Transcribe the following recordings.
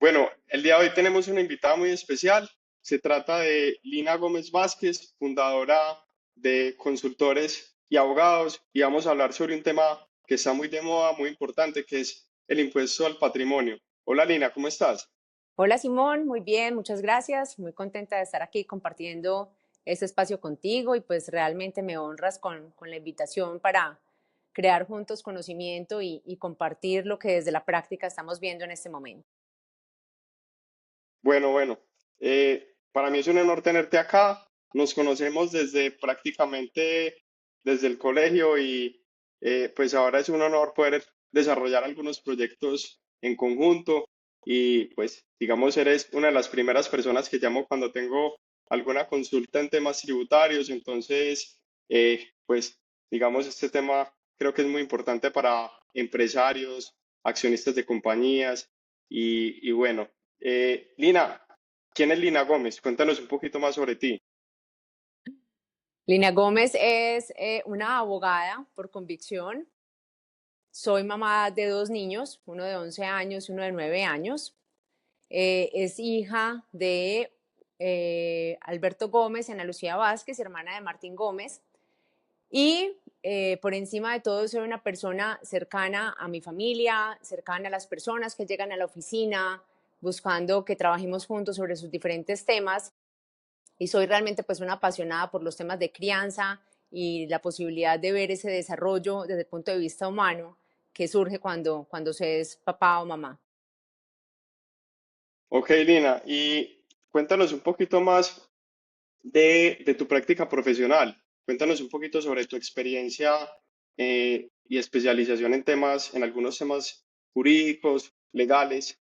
Bueno, el día de hoy tenemos una invitada muy especial. Se trata de Lina Gómez Vázquez, fundadora de Consultores y Abogados, y vamos a hablar sobre un tema que está muy de moda, muy importante, que es el impuesto al patrimonio. Hola Lina, ¿cómo estás? Hola Simón, muy bien, muchas gracias. Muy contenta de estar aquí compartiendo este espacio contigo y pues realmente me honras con la invitación para crear juntos conocimiento y compartir lo que desde la práctica estamos viendo en este momento. Bueno, para mí es un honor tenerte acá. Nos conocemos desde prácticamente desde el colegio y pues ahora es un honor poder desarrollar algunos proyectos en conjunto y pues digamos eres una de las primeras personas que llamo cuando tengo alguna consulta en temas tributarios. Entonces pues digamos este tema creo que es muy importante para empresarios, accionistas de compañías y bueno. Lina, ¿quién es Lina Gómez? Cuéntanos un poquito más sobre ti. Lina Gómez es una abogada por convicción. Soy mamá de dos niños, uno de 11 años y uno de 9 años. Es hija de Alberto Gómez y Ana Lucía Vázquez, hermana de Martín Gómez. Y por encima de todo, soy una persona cercana a mi familia, cercana a las personas que llegan a la oficina, buscando que trabajemos juntos sobre sus diferentes temas. Y soy realmente pues una apasionada por los temas de crianza y la posibilidad de ver ese desarrollo desde el punto de vista humano que surge cuando se es papá o mamá. Ok, Lina, y cuéntanos un poquito más de tu práctica profesional. Cuéntanos un poquito sobre tu experiencia y especialización en temas, en algunos temas jurídicos, legales.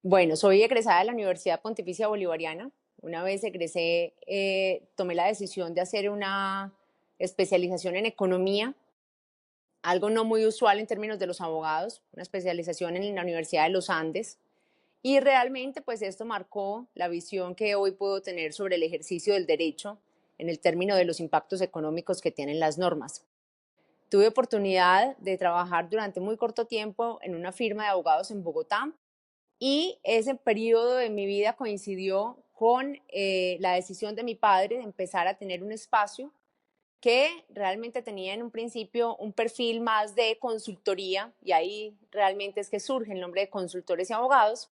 Bueno, soy egresada de la Universidad Pontificia Bolivariana. Una vez egresé, tomé la decisión de hacer una especialización en economía, algo no muy usual en términos de los abogados, una especialización en la Universidad de los Andes. Y realmente, pues esto marcó la visión que hoy puedo tener sobre el ejercicio del derecho en el término de los impactos económicos que tienen las normas. Tuve oportunidad de trabajar durante muy corto tiempo en una firma de abogados en Bogotá y ese periodo de mi vida coincidió con la decisión de mi padre de empezar a tener un espacio que realmente tenía en un principio un perfil más de consultoría, y ahí realmente es que surge el nombre de consultores y abogados,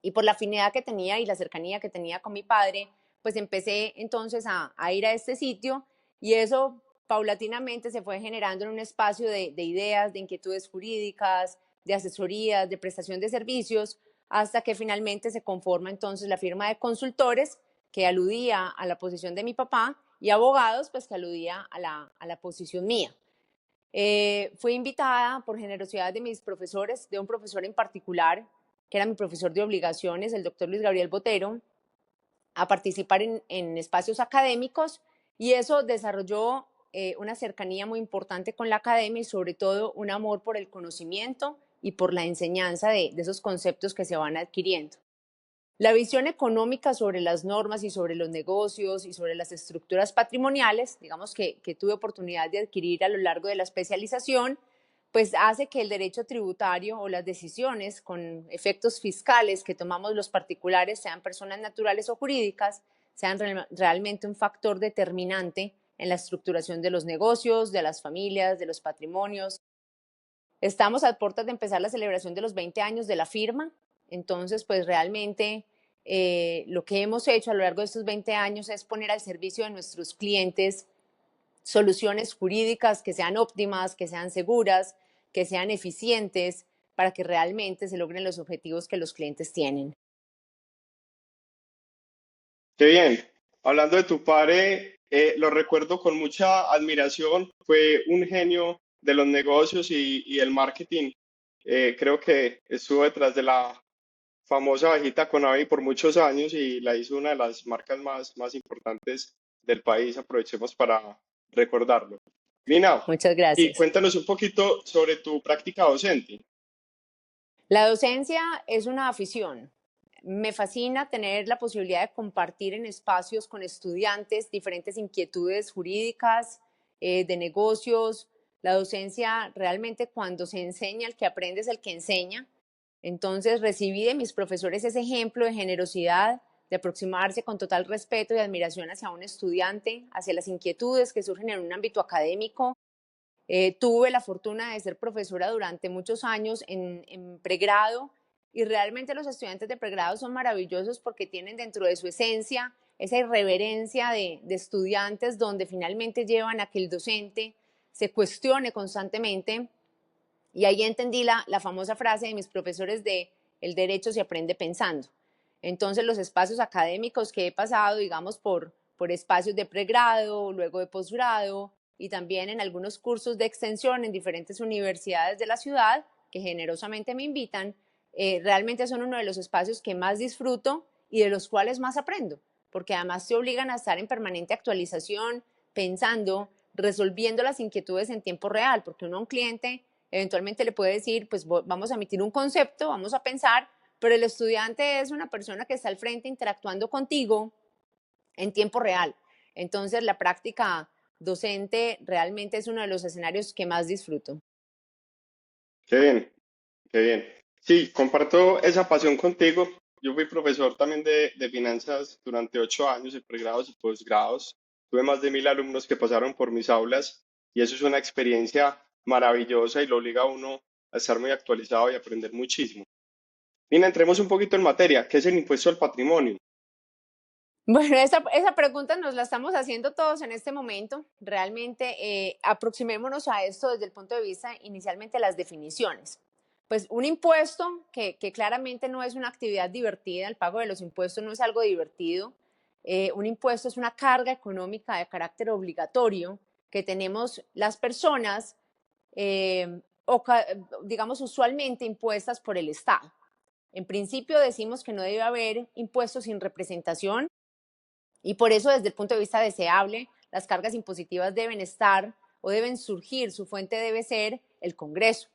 y por la afinidad que tenía y la cercanía que tenía con mi padre, pues empecé entonces a ir a este sitio, y eso paulatinamente se fue generando en un espacio de ideas, de inquietudes jurídicas, de asesorías, de prestación de servicios, hasta que finalmente se conforma entonces la firma de consultores que aludía a la posición de mi papá y abogados pues que aludía a la posición mía. Fui invitada por generosidad de mis profesores, de un profesor en particular, que era mi profesor de obligaciones, el doctor Luis Gabriel Botero, a participar en espacios académicos, y eso desarrolló una cercanía muy importante con la academia y sobre todo un amor por el conocimiento y por la enseñanza de esos conceptos que se van adquiriendo. La visión económica sobre las normas y sobre los negocios y sobre las estructuras patrimoniales, digamos que tuve oportunidad de adquirir a lo largo de la especialización, pues hace que el derecho tributario o las decisiones con efectos fiscales que tomamos los particulares, sean personas naturales o jurídicas, sean realmente un factor determinante en la estructuración de los negocios, de las familias, de los patrimonios. Estamos a puertas de empezar la celebración de los 20 años de la firma, entonces pues realmente lo que hemos hecho a lo largo de estos 20 años es poner al servicio de nuestros clientes soluciones jurídicas que sean óptimas, que sean seguras, que sean eficientes, para que realmente se logren los objetivos que los clientes tienen. Qué bien. Hablando de tu padre, lo recuerdo con mucha admiración. Fue un genio de los negocios y el marketing. Creo que estuvo detrás de la famosa bajita Conavi por muchos años y la hizo una de las marcas más importantes del país. Aprovechemos para recordarlo. Lina, Muchas y gracias. cuéntanos un poquito sobre tu práctica docente. La docencia es una afición. Me fascina tener la posibilidad de compartir en espacios con estudiantes diferentes inquietudes jurídicas, de negocios. La docencia realmente, cuando se enseña, el que aprende es el que enseña. Entonces recibí de mis profesores ese ejemplo de generosidad, de aproximarse con total respeto y admiración hacia un estudiante, hacia las inquietudes que surgen en un ámbito académico. Tuve la fortuna de ser profesora durante muchos años en pregrado, y realmente los estudiantes de pregrado son maravillosos porque tienen dentro de su esencia esa irreverencia de estudiantes donde finalmente llevan a que el docente se cuestione constantemente. Y ahí entendí la famosa frase de mis profesores de el derecho se aprende pensando. Entonces los espacios académicos que he pasado, digamos, por espacios de pregrado, luego de posgrado y también en algunos cursos de extensión en diferentes universidades de la ciudad que generosamente me invitan, realmente son uno de los espacios que más disfruto y de los cuales más aprendo, porque además te obligan a estar en permanente actualización, pensando, resolviendo las inquietudes en tiempo real, porque uno a un cliente eventualmente le puede decir, pues vamos a emitir un concepto, vamos a pensar, pero el estudiante es una persona que está al frente interactuando contigo en tiempo real. Entonces la práctica docente realmente es uno de los escenarios que más disfruto. Qué bien, qué bien. Sí, comparto esa pasión contigo. Yo fui profesor también de finanzas durante 8 años en pregrados y posgrados. Tuve más de 1.000 alumnos que pasaron por mis aulas y eso es una experiencia maravillosa y lo obliga a uno a estar muy actualizado y aprender muchísimo. Bien, entremos un poquito en materia. ¿Qué es el impuesto al patrimonio? Bueno, esa pregunta nos la estamos haciendo todos en este momento. Realmente aproximémonos a esto desde el punto de vista inicialmente de las definiciones. Pues un impuesto que claramente no es una actividad divertida, el pago de los impuestos no es algo divertido. Un impuesto es una carga económica de carácter obligatorio que tenemos las personas, o digamos usualmente impuestas por el Estado. En principio decimos que no debe haber impuestos sin representación, y por eso, desde el punto de vista deseable, las cargas impositivas deben estar o deben surgir, su fuente debe ser el Congreso.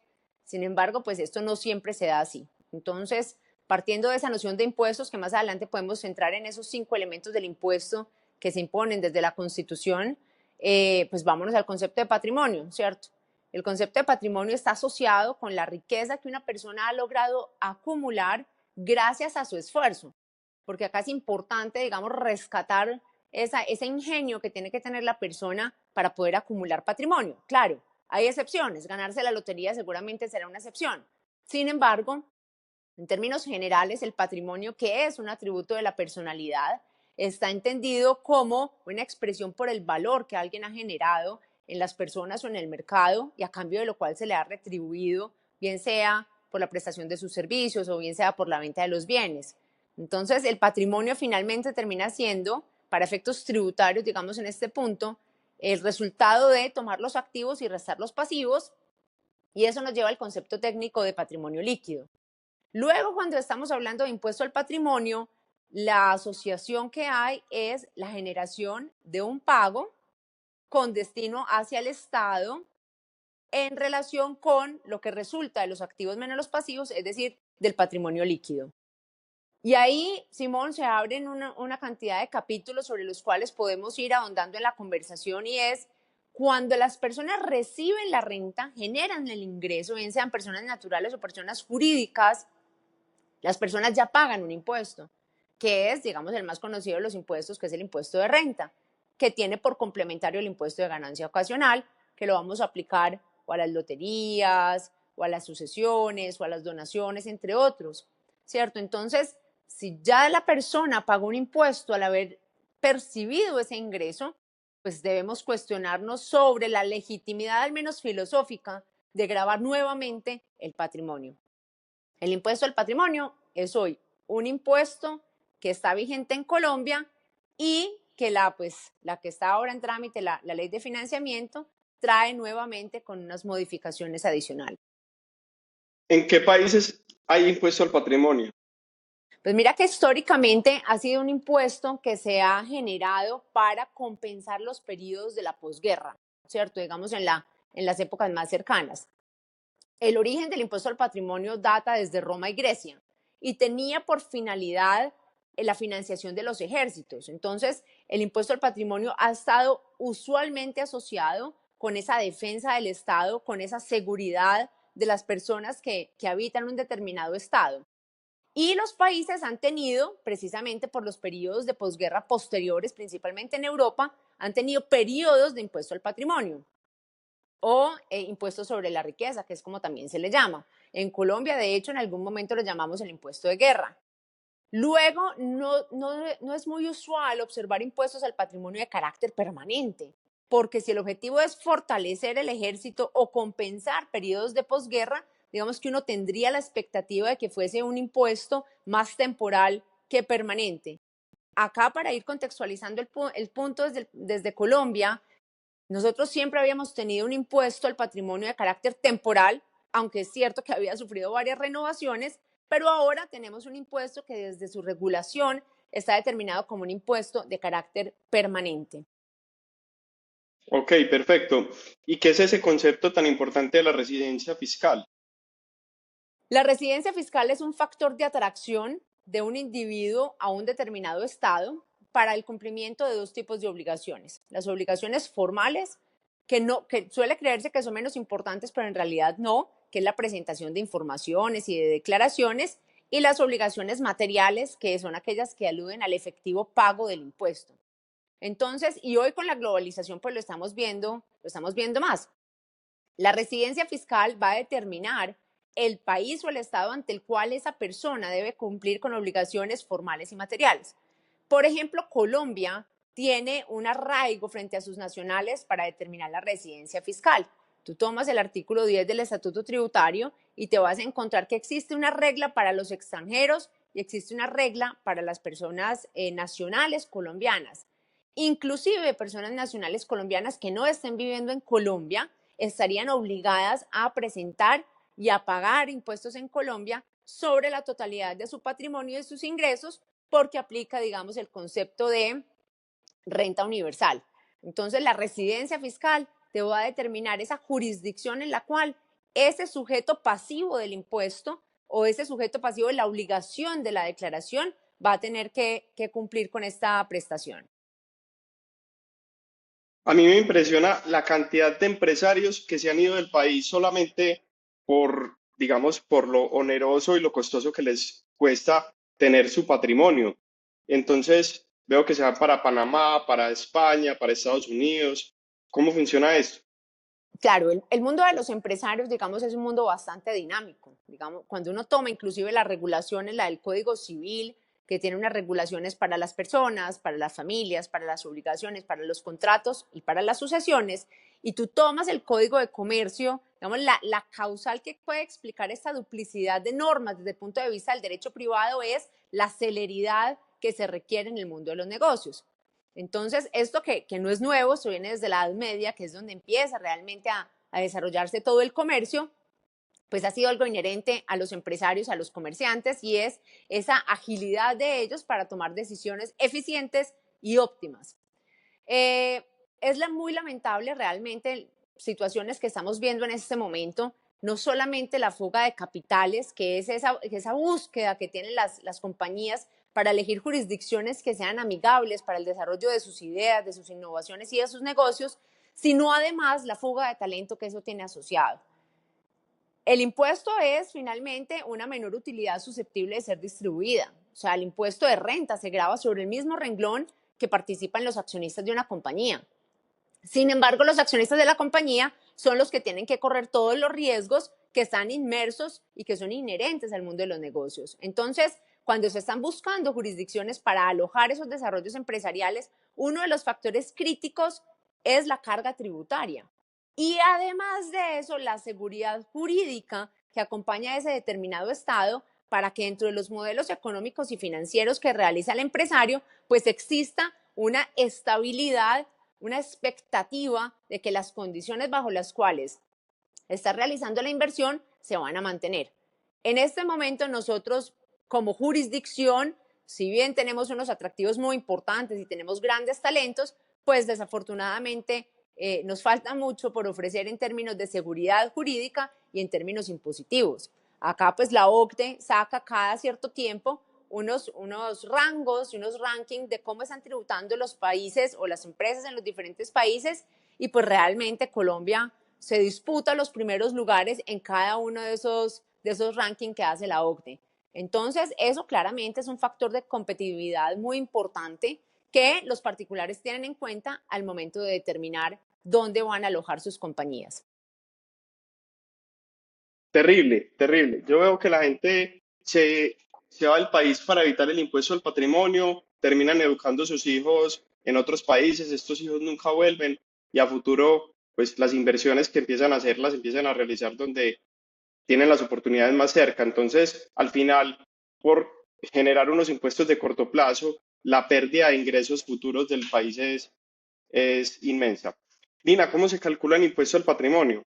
Sin embargo, pues esto no siempre se da así. Entonces, partiendo de esa noción de impuestos, que más adelante podemos centrar en esos 5 elementos del impuesto que se imponen desde la Constitución, pues vámonos al concepto de patrimonio, ¿cierto? El concepto de patrimonio está asociado con la riqueza que una persona ha logrado acumular gracias a su esfuerzo, porque acá es importante, digamos, rescatar ese ingenio que tiene que tener la persona para poder acumular patrimonio. Claro, hay excepciones, ganarse la lotería seguramente será una excepción. Sin embargo, en términos generales, el patrimonio, que es un atributo de la personalidad, está entendido como una expresión por el valor que alguien ha generado en las personas o en el mercado, y a cambio de lo cual se le ha retribuido, bien sea por la prestación de sus servicios o bien sea por la venta de los bienes. Entonces, el patrimonio finalmente termina siendo, para efectos tributarios, digamos en este punto, el resultado de tomar los activos y restar los pasivos, y eso nos lleva al concepto técnico de patrimonio líquido. Luego, cuando estamos hablando de impuesto al patrimonio, la asociación que hay es la generación de un pago con destino hacia el Estado en relación con lo que resulta de los activos menos los pasivos, es decir, del patrimonio líquido. Y ahí, Simón, se abren una cantidad de capítulos sobre los cuales podemos ir ahondando en la conversación, y es cuando las personas reciben la renta, generan el ingreso, bien sean personas naturales o personas jurídicas, las personas ya pagan un impuesto, que es, digamos, el más conocido de los impuestos, que es el impuesto de renta, que tiene por complementario el impuesto de ganancia ocasional, que lo vamos a aplicar o a las loterías, o a las sucesiones, o a las donaciones, entre otros, ¿cierto? Entonces, si ya la persona pagó un impuesto al haber percibido ese ingreso, pues debemos cuestionarnos sobre la legitimidad, al menos filosófica, de gravar nuevamente el patrimonio. El impuesto al patrimonio es hoy un impuesto que está vigente en Colombia, y que la que está ahora en trámite, la ley de financiamiento, trae nuevamente con unas modificaciones adicionales. ¿En qué países hay impuesto al patrimonio? Pues mira que históricamente ha sido un impuesto que se ha generado para compensar los periodos de la posguerra, ¿cierto? Digamos en las épocas más cercanas. El origen del impuesto al patrimonio data desde Roma y Grecia y tenía por finalidad la financiación de los ejércitos. Entonces, el impuesto al patrimonio ha estado usualmente asociado con esa defensa del Estado, con esa seguridad de las personas que habitan un determinado estado. Y los países han tenido, precisamente por los periodos de posguerra posteriores, principalmente en Europa, han tenido periodos de impuesto al patrimonio o impuesto sobre la riqueza, que es como también se le llama. En Colombia, de hecho, en algún momento lo llamamos el impuesto de guerra. Luego, no es muy usual observar impuestos al patrimonio de carácter permanente, porque si el objetivo es fortalecer el ejército o compensar periodos de posguerra, digamos que uno tendría la expectativa de que fuese un impuesto más temporal que permanente. Acá, para ir contextualizando el punto desde Colombia, nosotros siempre habíamos tenido un impuesto al patrimonio de carácter temporal, aunque es cierto que había sufrido varias renovaciones, pero ahora tenemos un impuesto que desde su regulación está determinado como un impuesto de carácter permanente. Ok, perfecto. ¿Y qué es ese concepto tan importante de la residencia fiscal? La residencia fiscal es un factor de atracción de un individuo a un determinado estado para el cumplimiento de dos tipos de obligaciones. Las obligaciones formales, que suele creerse que son menos importantes, pero en realidad no, que es la presentación de informaciones y de declaraciones, y las obligaciones materiales, que son aquellas que aluden al efectivo pago del impuesto. Entonces, y hoy con la globalización, pues lo estamos viendo más. La residencia fiscal va a determinar el país o el estado ante el cual esa persona debe cumplir con obligaciones formales y materiales. Por ejemplo, Colombia tiene un arraigo frente a sus nacionales para determinar la residencia fiscal. Tú tomas el artículo 10 del Estatuto Tributario y te vas a encontrar que existe una regla para los extranjeros y existe una regla para las personas nacionales colombianas. Inclusive personas nacionales colombianas que no estén viviendo en Colombia estarían obligadas a presentar y a pagar impuestos en Colombia sobre la totalidad de su patrimonio y de sus ingresos, porque aplica, digamos, el concepto de renta universal. Entonces, la residencia fiscal te va a determinar esa jurisdicción en la cual ese sujeto pasivo del impuesto o ese sujeto pasivo de la obligación de la declaración va a tener que cumplir con esta prestación. A mí me impresiona la cantidad de empresarios que se han ido del país solamente por, digamos, por lo oneroso y lo costoso que les cuesta tener su patrimonio. Entonces, veo que se van para Panamá, para España, para Estados Unidos. ¿Cómo funciona esto? Claro, el mundo de los empresarios, digamos, es un mundo bastante dinámico. Digamos, cuando uno toma inclusive las regulaciones, la del Código Civil, que tiene unas regulaciones para las personas, para las familias, para las obligaciones, para los contratos y para las sucesiones, y tú tomas el Código de Comercio, digamos, la causal que puede explicar esta duplicidad de normas desde el punto de vista del derecho privado es la celeridad que se requiere en el mundo de los negocios. Entonces, esto que no es nuevo, esto viene desde la Edad Media, que es donde empieza realmente a desarrollarse todo el comercio, pues ha sido algo inherente a los empresarios, a los comerciantes, y es esa agilidad de ellos para tomar decisiones eficientes y óptimas. Es muy lamentable realmente situaciones que estamos viendo en este momento, no solamente la fuga de capitales, que es esa búsqueda que tienen las compañías para elegir jurisdicciones que sean amigables para el desarrollo de sus ideas, de sus innovaciones y de sus negocios, sino además la fuga de talento que eso tiene asociado. El impuesto es finalmente una menor utilidad susceptible de ser distribuida. O sea, el impuesto de renta se grava sobre el mismo renglón que participan los accionistas de una compañía. Sin embargo, los accionistas de la compañía son los que tienen que correr todos los riesgos que están inmersos y que son inherentes al mundo de los negocios. Entonces, cuando se están buscando jurisdicciones para alojar esos desarrollos empresariales, uno de los factores críticos es la carga tributaria. Y además de eso, la seguridad jurídica que acompaña a ese determinado estado para que dentro de los modelos económicos y financieros que realiza el empresario, pues exista una estabilidad, una expectativa de que las condiciones bajo las cuales está realizando la inversión se van a mantener. En este momento nosotros como jurisdicción, si bien tenemos unos atractivos muy importantes y tenemos grandes talentos, pues desafortunadamente nos falta mucho por ofrecer en términos de seguridad jurídica y en términos impositivos. Acá pues la OCDE saca cada cierto tiempo unos rangos y unos rankings de cómo están tributando los países o las empresas en los diferentes países y pues realmente Colombia se disputa los primeros lugares en cada uno de esos rankings que hace la OCDE. Entonces, eso claramente es un factor de competitividad muy importante que los particulares tienen en cuenta al momento de determinar dónde van a alojar sus compañías. Terrible, terrible. Yo veo que la gente se va del país para evitar el impuesto al patrimonio, terminan educando a sus hijos en otros países, estos hijos nunca vuelven y a futuro, pues las inversiones que empiezan a hacer las empiezan a realizar donde tienen las oportunidades más cerca. Entonces, al final, por generar unos impuestos de corto plazo, la pérdida de ingresos futuros del país es inmensa. Lina, ¿cómo se calcula el impuesto al patrimonio?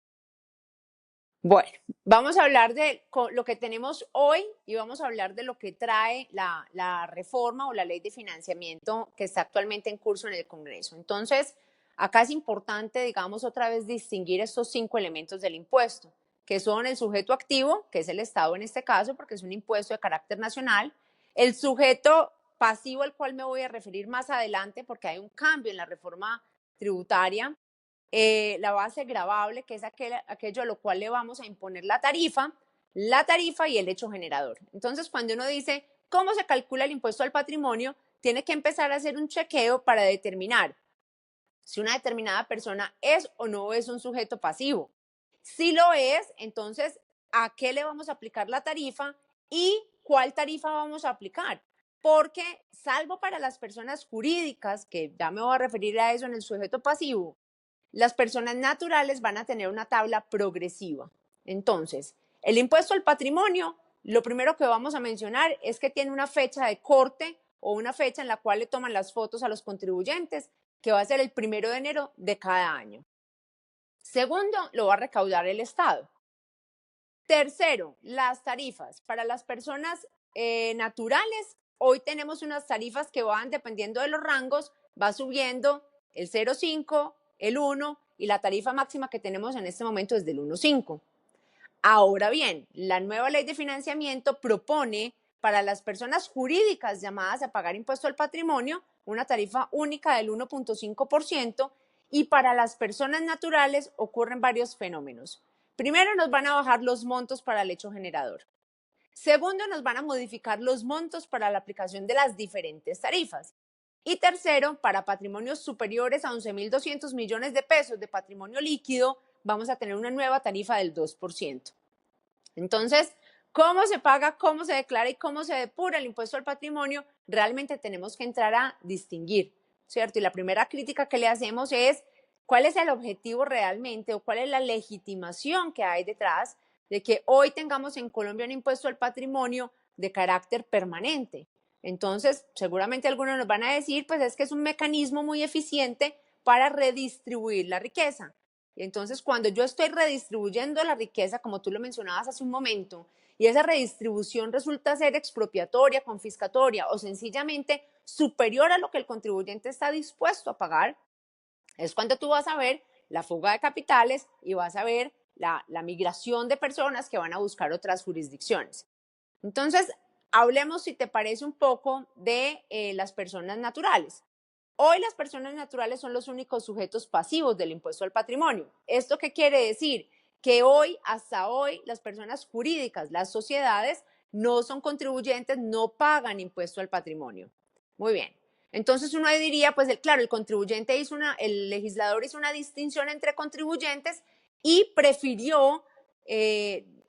Bueno, vamos a hablar de lo que tenemos hoy y vamos a hablar de lo que trae la reforma o la ley de financiamiento que está actualmente en curso en el Congreso. Entonces, acá es importante, digamos, otra vez distinguir estos 5 elementos del impuesto, que son el sujeto activo, que es el Estado en este caso, porque es un impuesto de carácter nacional, el sujeto pasivo, al cual me voy a referir más adelante, porque hay un cambio en la reforma tributaria, la base gravable, que es aquello a lo cual le vamos a imponer la tarifa y el hecho generador. Entonces, cuando uno dice cómo se calcula el impuesto al patrimonio, tiene que empezar a hacer un chequeo para determinar si una determinada persona es o no es un sujeto pasivo. Si lo es, entonces, ¿a qué le vamos a aplicar la tarifa y cuál tarifa vamos a aplicar? Porque, salvo para las personas jurídicas, que ya me voy a referir a eso en el sujeto pasivo, las personas naturales van a tener una tabla progresiva. Entonces, el impuesto al patrimonio, lo primero que vamos a mencionar es que tiene una fecha de corte o una fecha en la cual le toman las fotos a los contribuyentes, que va a ser el 1 de enero de cada año. Segundo, lo va a recaudar el Estado. Tercero, las tarifas. Para las personas naturales, hoy tenemos unas tarifas que van, dependiendo de los rangos, va subiendo el 0,5, el 1 y la tarifa máxima que tenemos en este momento es del 1,5. Ahora bien, la nueva ley de financiamiento propone para las personas jurídicas llamadas a pagar impuesto al patrimonio una tarifa única del 1,5% y para las personas naturales ocurren varios fenómenos. Primero, nos van a bajar los montos para el hecho generador. Segundo, nos van a modificar los montos para la aplicación de las diferentes tarifas. Y tercero, para patrimonios superiores a 11.200 millones de pesos de patrimonio líquido, vamos a tener una nueva tarifa del 2%. Entonces, ¿cómo se paga, cómo se declara y cómo se depura el impuesto al patrimonio? Realmente tenemos que entrar a distinguir, ¿cierto? Y la primera crítica que le hacemos es, ¿cuál es el objetivo realmente o cuál es la legitimación que hay detrás de que hoy tengamos en Colombia un impuesto al patrimonio de carácter permanente? Entonces, seguramente algunos nos van a decir, pues es que es un mecanismo muy eficiente para redistribuir la riqueza. Y entonces, cuando yo estoy redistribuyendo la riqueza, como tú lo mencionabas hace un momento, y esa redistribución resulta ser expropiatoria, confiscatoria o sencillamente superior a lo que el contribuyente está dispuesto a pagar, es cuando tú vas a ver la fuga de capitales y vas a ver la migración de personas que van a buscar otras jurisdicciones. Entonces, hablemos, si te parece, un poco de las personas naturales. Hoy las personas naturales son los únicos sujetos pasivos del impuesto al patrimonio. ¿Esto qué quiere decir? Que hoy, hasta hoy, las personas jurídicas, las sociedades, no son contribuyentes, no pagan impuesto al patrimonio. Muy bien. Entonces uno diría, pues claro, el legislador hizo una distinción entre contribuyentes y prefirió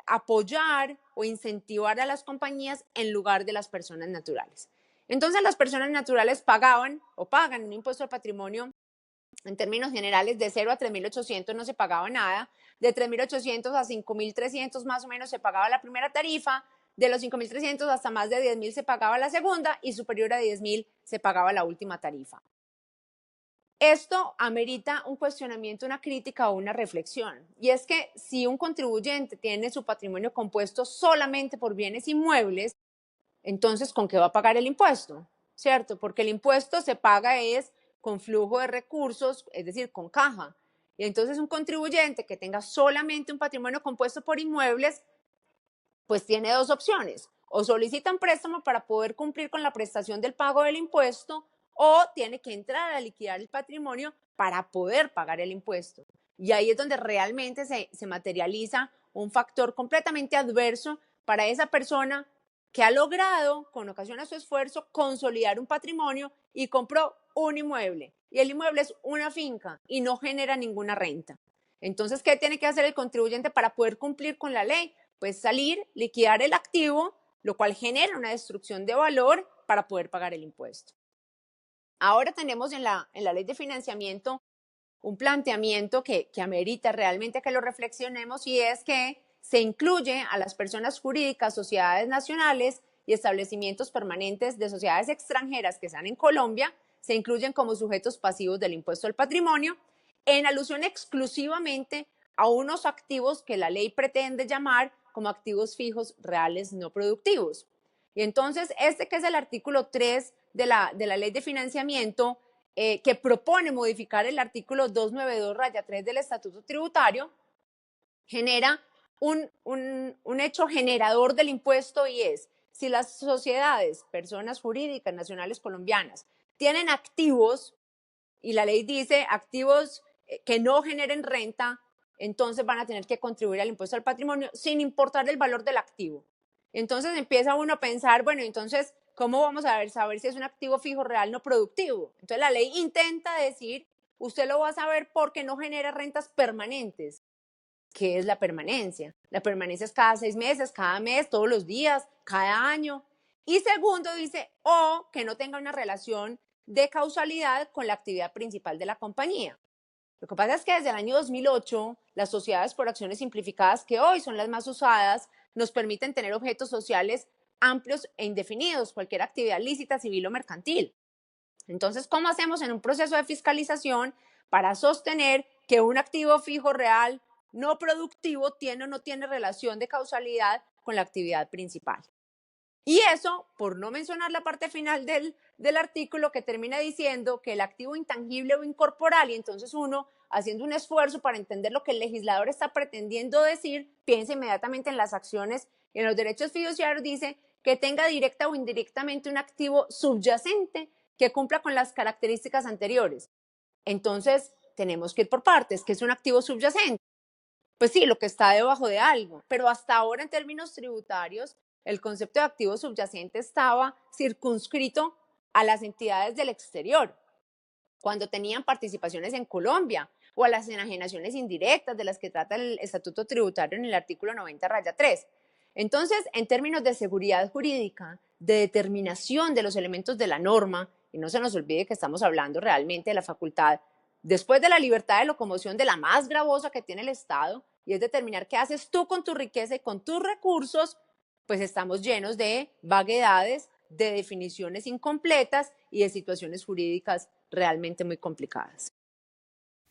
apoyar o incentivar a las compañías en lugar de las personas naturales. Entonces las personas naturales pagaban o pagan un impuesto al patrimonio en términos generales de 0 a 3.800 no se pagaba nada, de 3.800 a 5.300 más o menos se pagaba la primera tarifa, de los 5.300 hasta más de 10.000 se pagaba la segunda y superior a 10.000 se pagaba la última tarifa. Esto amerita un cuestionamiento, una crítica o una reflexión. Y es que si un contribuyente tiene su patrimonio compuesto solamente por bienes inmuebles, entonces, ¿con qué va a pagar el impuesto? ¿Cierto? Porque el impuesto se paga es con flujo de recursos, es decir, con caja. Y entonces un contribuyente que tenga solamente un patrimonio compuesto por inmuebles, pues tiene dos opciones. O solicita un préstamo para poder cumplir con la prestación del pago del impuesto o tiene que entrar a liquidar el patrimonio para poder pagar el impuesto. Y ahí es donde realmente se materializa un factor completamente adverso para esa persona que ha logrado, con ocasión a su esfuerzo, consolidar un patrimonio y compró un inmueble. Y el inmueble es una finca y no genera ninguna renta. Entonces, ¿qué tiene que hacer el contribuyente para poder cumplir con la ley? Pues salir, liquidar el activo, lo cual genera una destrucción de valor para poder pagar el impuesto. Ahora tenemos en la ley de financiamiento un planteamiento que amerita realmente que lo reflexionemos, y es que se incluye a las personas jurídicas, sociedades nacionales y establecimientos permanentes de sociedades extranjeras que están en Colombia, se incluyen como sujetos pasivos del impuesto al patrimonio, en alusión exclusivamente a unos activos que la ley pretende llamar como activos fijos reales no productivos. Y entonces, que es el artículo 3 de la ley de financiamiento, que propone modificar el artículo 292-3 del Estatuto Tributario, genera un hecho generador del impuesto, y es: si las sociedades, personas jurídicas nacionales colombianas, tienen activos, y la ley dice activos que no generen renta, entonces van a tener que contribuir al impuesto al patrimonio sin importar el valor del activo. Entonces empieza uno a pensar, bueno, entonces, ¿cómo vamos a saber si es un activo fijo real no productivo? Entonces la ley intenta decir, usted lo va a saber porque no genera rentas permanentes. ¿Qué es la permanencia? La permanencia es cada 6 meses, cada mes, todos los días, cada año. Y segundo, dice, o que no tenga una relación de causalidad con la actividad principal de la compañía. Lo que pasa es que desde el año 2008, las sociedades por acciones simplificadas, que hoy son las más usadas, nos permiten tener objetos sociales amplios e indefinidos, cualquier actividad lícita, civil o mercantil. Entonces, ¿cómo hacemos en un proceso de fiscalización para sostener que un activo fijo real no productivo tiene o no tiene relación de causalidad con la actividad principal? Y eso, por no mencionar la parte final del artículo, que termina diciendo que el activo intangible o incorporal, y entonces uno, haciendo un esfuerzo para entender lo que el legislador está pretendiendo decir, piensa inmediatamente en las acciones y en los derechos fiduciarios, dice que tenga directa o indirectamente un activo subyacente que cumpla con las características anteriores. Entonces, tenemos que ir por partes. ¿Qué es un activo subyacente? Pues sí, lo que está debajo de algo, pero hasta ahora, en términos tributarios, el concepto de activo subyacente estaba circunscrito a las entidades del exterior, cuando tenían participaciones en Colombia, o a las enajenaciones indirectas de las que trata el Estatuto Tributario en el artículo 90-3. Entonces, en términos de seguridad jurídica, de determinación de los elementos de la norma, y no se nos olvide que estamos hablando realmente de la facultad, después de la libertad de locomoción, de la más gravosa que tiene el Estado, y es determinar qué haces tú con tu riqueza y con tus recursos, pues estamos llenos de vaguedades, de definiciones incompletas y de situaciones jurídicas realmente muy complicadas.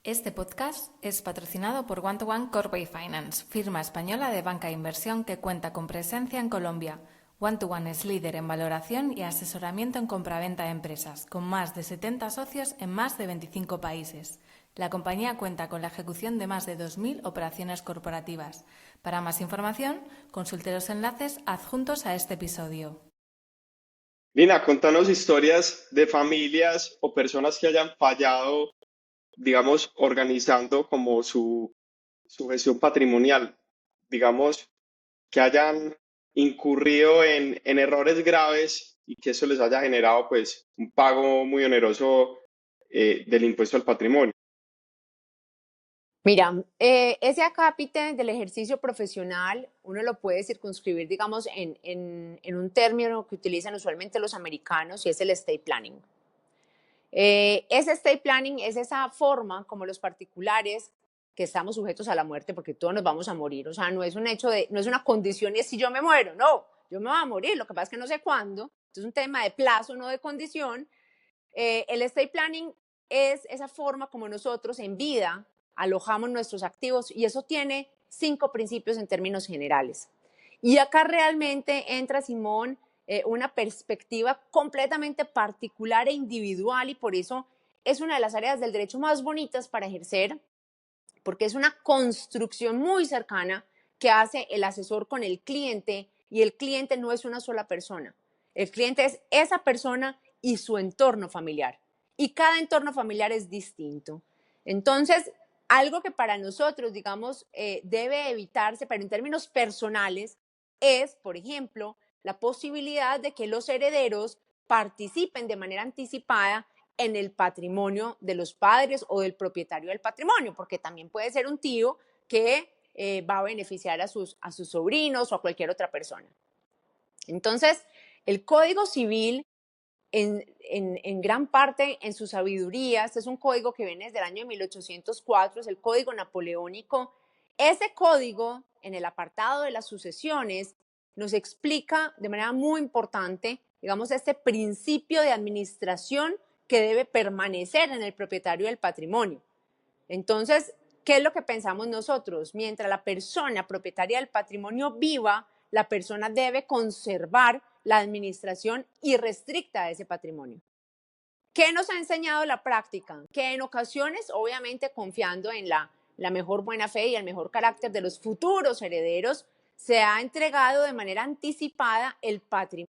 Este podcast es patrocinado por One to One Corporate Finance, firma española de banca de inversión que cuenta con presencia en Colombia. One to One es líder en valoración y asesoramiento en compraventa de empresas, con más de 70 socios en más de 25 países. La compañía cuenta con la ejecución de más de 2.000 operaciones corporativas. Para más información, consulte los enlaces adjuntos a este episodio. Lina, contanos historias de familias o personas que hayan fallado, digamos, organizando como su gestión patrimonial, digamos, que hayan incurrido en errores graves y que eso les haya generado pues un pago muy oneroso del impuesto al patrimonio. Mira, ese acápite del ejercicio profesional uno lo puede circunscribir, digamos, en un término que utilizan usualmente los americanos, y es el estate planning. Ese estate planning es esa forma como los particulares, que estamos sujetos a la muerte, porque todos nos vamos a morir, o sea, no es un hecho no es una condición y es si yo me muero, no, yo me voy a morir, lo que pasa es que no sé cuándo, entonces es un tema de plazo, no de condición. El estate planning es esa forma como nosotros en vida alojamos nuestros activos, y eso tiene 5 principios en términos generales. Y acá realmente entra, Simón, una perspectiva completamente particular e individual, y por eso es una de las áreas del derecho más bonitas para ejercer, porque es una construcción muy cercana que hace el asesor con el cliente, y el cliente no es una sola persona. El cliente es esa persona y su entorno familiar, y cada entorno familiar es distinto. Entonces, Algo que para nosotros, digamos, debe evitarse, pero en términos personales, es, por ejemplo, la posibilidad de que los herederos participen de manera anticipada en el patrimonio de los padres o del propietario del patrimonio, porque también puede ser un tío que va a beneficiar a sus sobrinos o a cualquier otra persona. Entonces, el Código Civil en gran parte en su sabiduría, este es un código que viene desde el año 1804, es el Código Napoleónico. Ese código, en el apartado de las sucesiones, nos explica de manera muy importante, digamos, este principio de administración que debe permanecer en el propietario del patrimonio. Entonces, ¿qué es lo que pensamos nosotros? Mientras la persona propietaria del patrimonio viva, la persona debe conservar la administración irrestricta de ese patrimonio. ¿Qué nos ha enseñado la práctica? Que en ocasiones, obviamente confiando en la mejor buena fe y el mejor carácter de los futuros herederos, se ha entregado de manera anticipada el patrimonio.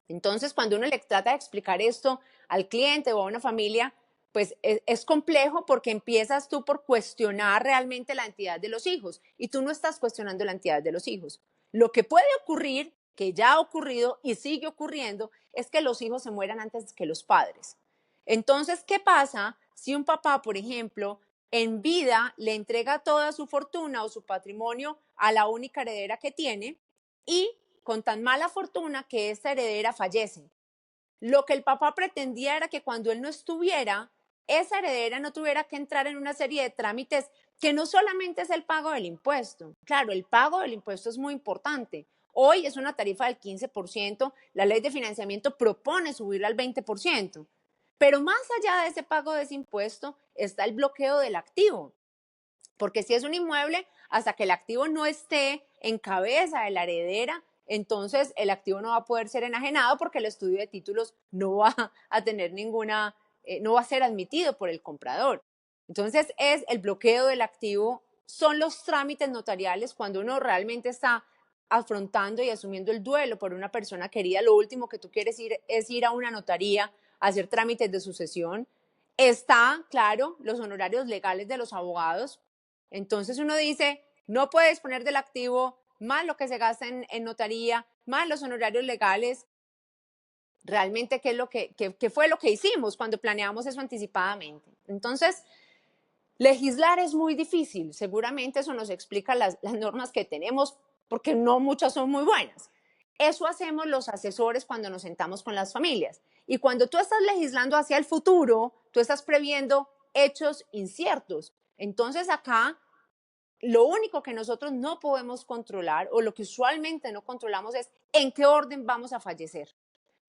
Entonces, cuando uno le trata de explicar esto al cliente o a una familia, pues es complejo porque empiezas tú por cuestionar realmente la entidad de los hijos y tú no estás cuestionando la entidad de los hijos. Lo que puede ocurrir, que ya ha ocurrido y sigue ocurriendo, es que los hijos se mueran antes que los padres. Entonces, ¿qué pasa si un papá, por ejemplo, en vida le entrega toda su fortuna o su patrimonio a la única heredera que tiene y con tan mala fortuna que esta heredera fallece? Lo que el papá pretendía era que cuando él no estuviera, esa heredera no tuviera que entrar en una serie de trámites que no solamente es el pago del impuesto. Claro, el pago del impuesto es muy importante. Hoy es una tarifa del 15%, la ley de financiamiento propone subirla al 20%, pero más allá de ese pago de ese impuesto está el bloqueo del activo, porque si es un inmueble, hasta que el activo no esté en cabeza de la heredera, entonces el activo no va a poder ser enajenado porque el estudio de títulos no va a tener ninguna, no va a ser admitido por el comprador. Entonces es el bloqueo del activo, son los trámites notariales cuando uno realmente está afrontando y asumiendo el duelo por una persona querida. Lo último que tú quieres es ir a una notaría a hacer trámites de sucesión. Está, claro, los honorarios legales de los abogados. Entonces uno dice, no puede disponer del activo, más lo que se gasta en notaría, más los honorarios legales. Realmente, ¿qué fue lo que hicimos cuando planeamos eso anticipadamente? Entonces, legislar es muy difícil. Seguramente eso nos explica las normas que tenemos, porque no muchas son muy buenas. Eso hacemos los asesores cuando nos sentamos con las familias. Y cuando tú estás legislando hacia el futuro, tú estás previendo hechos inciertos. Entonces acá lo único que nosotros no podemos controlar o lo que usualmente no controlamos es en qué orden vamos a fallecer.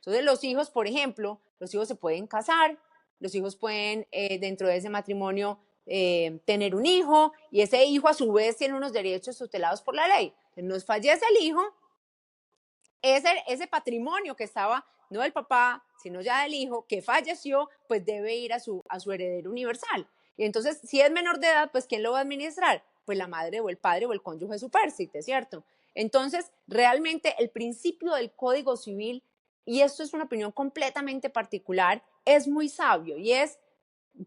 Entonces los hijos, por ejemplo, los hijos se pueden casar, los hijos pueden dentro de ese matrimonio tener un hijo y ese hijo a su vez tiene unos derechos tutelados por la ley. Nos fallece el hijo, ese patrimonio que estaba no del papá, sino ya del hijo que falleció, pues debe ir a su heredero universal. Y entonces, si es menor de edad, pues ¿quién lo va a administrar? Pues la madre o el padre o el cónyuge supérstite, ¿cierto? Entonces, realmente el principio del Código Civil, y esto es una opinión completamente particular, es muy sabio y es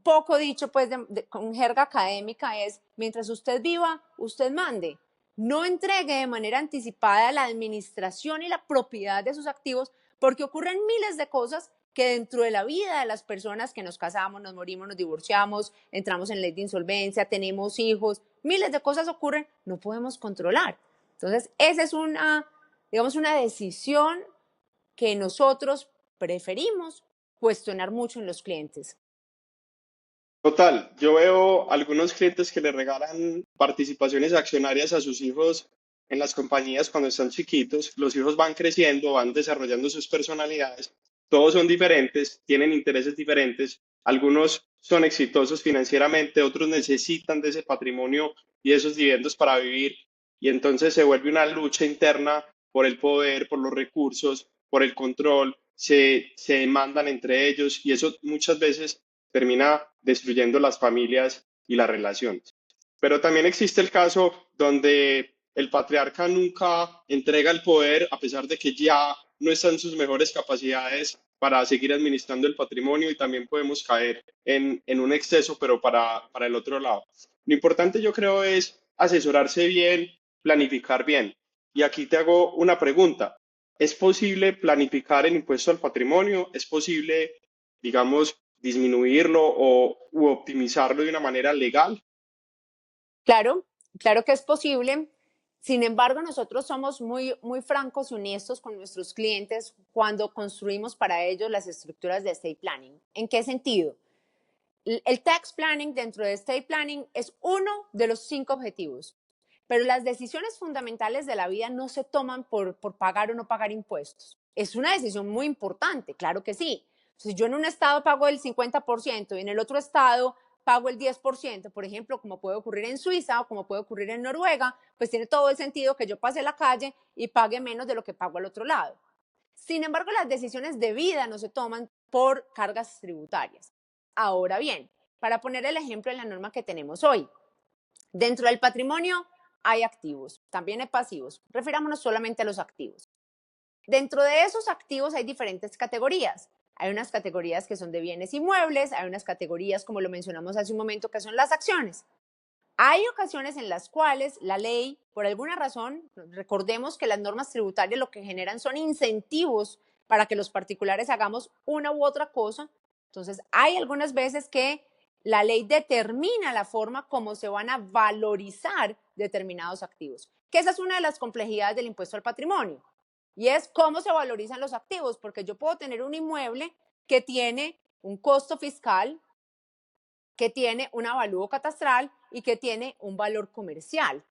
poco dicho, pues con jerga académica, es mientras usted viva, usted mande. No entregue de manera anticipada la administración y la propiedad de sus activos, porque ocurren miles de cosas que dentro de la vida de las personas que nos casamos, nos morimos, nos divorciamos, entramos en ley de insolvencia, tenemos hijos, miles de cosas ocurren, no podemos controlar. Entonces, esa es digamos, una decisión que nosotros preferimos cuestionar mucho en los clientes. Total, yo veo algunos clientes que le regalan participaciones accionarias a sus hijos en las compañías cuando están chiquitos. Los hijos van creciendo, van desarrollando sus personalidades. Todos son diferentes, tienen intereses diferentes. Algunos son exitosos financieramente, otros necesitan de ese patrimonio y esos dividendos para vivir. Y entonces se vuelve una lucha interna por el poder, por los recursos, por el control. Se demandan entre ellos y eso muchas veces termina destruyendo las familias y las relaciones. Pero también existe el caso donde el patriarca nunca entrega el poder a pesar de que ya no están sus mejores capacidades para seguir administrando el patrimonio y también podemos caer en un exceso, pero para el otro lado. Lo importante yo creo es asesorarse bien, planificar bien. Y aquí te hago una pregunta. ¿Es posible planificar el impuesto al patrimonio? ¿Es posible, digamos, disminuirlo u optimizarlo de una manera legal? Claro, claro que es posible. Sin embargo, nosotros somos muy francos y honestos con nuestros clientes cuando construimos para ellos las estructuras de estate planning. ¿En qué sentido? El tax planning dentro de estate planning es uno de los 5 objetivos, pero las decisiones fundamentales de la vida no se toman por pagar o no pagar impuestos. Es una decisión muy importante, claro que sí. Si yo en un estado pago el 50% y en el otro estado pago el 10%, por ejemplo, como puede ocurrir en Suiza o como puede ocurrir en Noruega, pues tiene todo el sentido que yo pase la calle y pague menos de lo que pago al otro lado. Sin embargo, las decisiones de vida no se toman por cargas tributarias. Ahora bien, para poner el ejemplo en la norma que tenemos hoy, dentro del patrimonio hay activos, también hay pasivos. Refirámonos solamente a los activos. Dentro de esos activos hay diferentes categorías. Hay unas categorías que son de bienes inmuebles, hay unas categorías, como lo mencionamos hace un momento, que son las acciones. Hay ocasiones en las cuales la ley, por alguna razón, recordemos que las normas tributarias lo que generan son incentivos para que los particulares hagamos una u otra cosa. Entonces, hay algunas veces que la ley determina la forma como se van a valorizar determinados activos, que esa es una de las complejidades del impuesto al patrimonio, y es cómo se valorizan los activos, porque yo puedo tener un inmueble que tiene un costo fiscal, que tiene un avalúo catastral y que tiene un valor comercial.